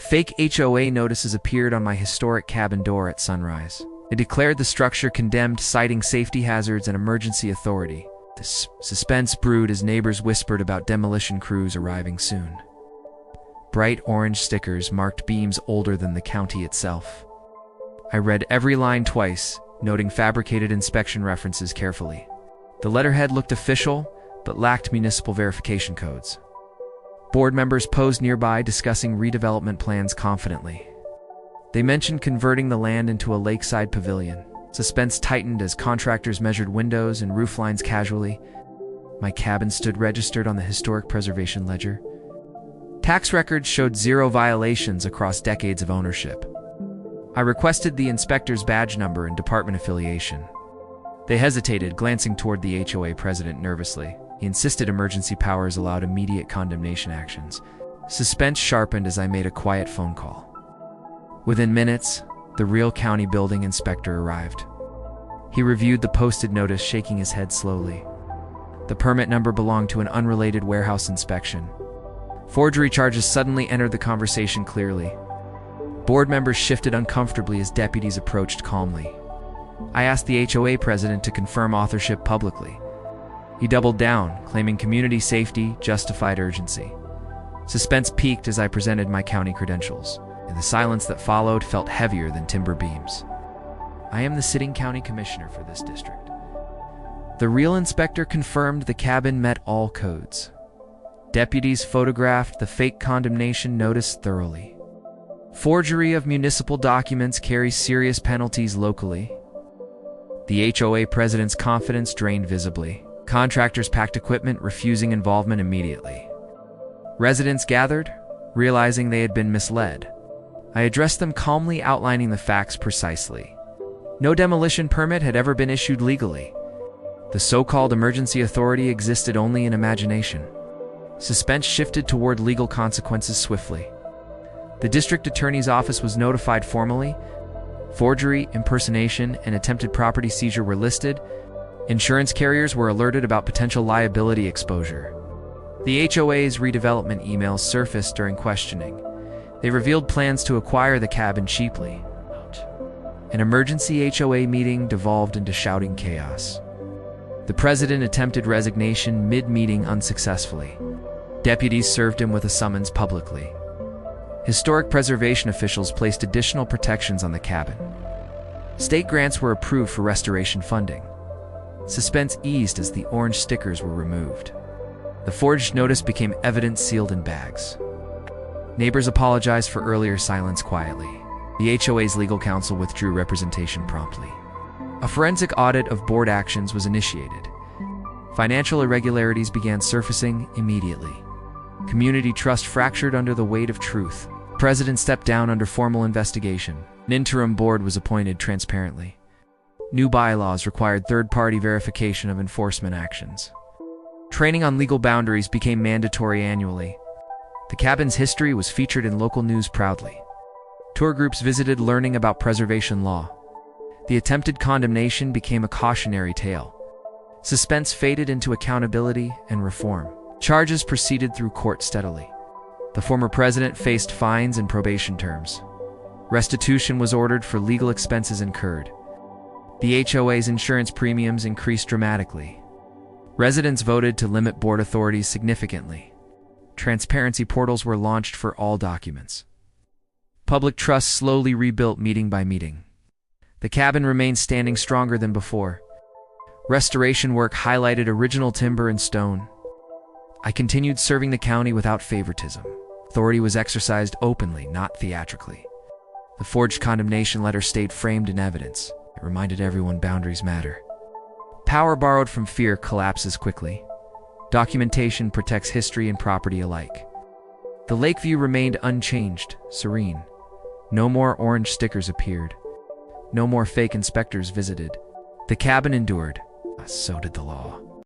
Fake HOA notices appeared on my historic cabin door at sunrise. It declared the structure condemned, citing safety hazards and emergency authority. The suspense brewed as neighbors whispered about demolition crews arriving soon. Bright orange stickers marked beams older than the county itself. I read every line twice, noting fabricated inspection references carefully. The letterhead looked official, but lacked municipal verification codes. Board members posed nearby, discussing redevelopment plans confidently. They mentioned converting the land into a lakeside pavilion. Suspense tightened as contractors measured windows and roof lines casually. My cabin stood registered on the Historic Preservation Ledger. Tax records showed 0 violations across decades of ownership. I requested the inspector's badge number and department affiliation. They hesitated, glancing toward the HOA president nervously. He insisted emergency powers allowed immediate condemnation actions. Suspense sharpened as I made a quiet phone call. Within minutes, the real county building inspector arrived. He reviewed the posted notice, shaking his head slowly. The permit number belonged to an unrelated warehouse inspection. Forgery charges suddenly entered the conversation clearly. Board members shifted uncomfortably as deputies approached calmly. I asked the HOA president to confirm authorship publicly. He doubled down, claiming community safety justified urgency. Suspense peaked as I presented my county credentials, and the silence that followed felt heavier than timber beams. I am the sitting county commissioner for this district. The real inspector confirmed the cabin met all codes. Deputies photographed the fake condemnation notice thoroughly. Forgery of municipal documents carries serious penalties locally. The HOA president's confidence drained visibly. Contractors packed equipment, refusing involvement immediately. Residents gathered, realizing they had been misled. I addressed them calmly, outlining the facts precisely. No demolition permit had ever been issued legally. The so-called emergency authority existed only in imagination. Suspense shifted toward legal consequences swiftly. The district attorney's office was notified formally. Forgery, impersonation, and attempted property seizure were listed. Insurance carriers were alerted about potential liability exposure. The HOA's redevelopment emails surfaced during questioning. They revealed plans to acquire the cabin cheaply. An emergency HOA meeting devolved into shouting chaos. The president attempted resignation mid-meeting unsuccessfully. Deputies served him with a summons publicly. Historic preservation officials placed additional protections on the cabin. State grants were approved for restoration funding. Suspense eased as the orange stickers were removed. The forged notice became evidence sealed in bags. Neighbors apologized for earlier silence quietly. The HOA's legal counsel withdrew representation promptly. A forensic audit of board actions was initiated. Financial irregularities began surfacing immediately. Community trust fractured under the weight of truth. The president stepped down under formal investigation. An interim board was appointed transparently. New bylaws required third-party verification of enforcement actions. Training on legal boundaries became mandatory annually. The cabin's history was featured in local news proudly. Tour groups visited, learning about preservation law. The attempted condemnation became a cautionary tale. Suspense faded into accountability and reform. Charges proceeded through court steadily. The former president faced fines and probation terms. Restitution was ordered for legal expenses incurred. The HOA's insurance premiums increased dramatically. Residents voted to limit board authorities significantly. Transparency portals were launched for all documents. Public trust slowly rebuilt meeting by meeting. The cabin remained standing stronger than before. Restoration work highlighted original timber and stone. I continued serving the county without favoritism. Authority was exercised openly, not theatrically. The forged condemnation letter stayed framed in evidence. It reminded everyone boundaries matter. Power borrowed from fear collapses quickly. Documentation protects history and property alike. The lake view remained unchanged, serene. No more orange stickers appeared. No more fake inspectors visited. The cabin endured. So did the law.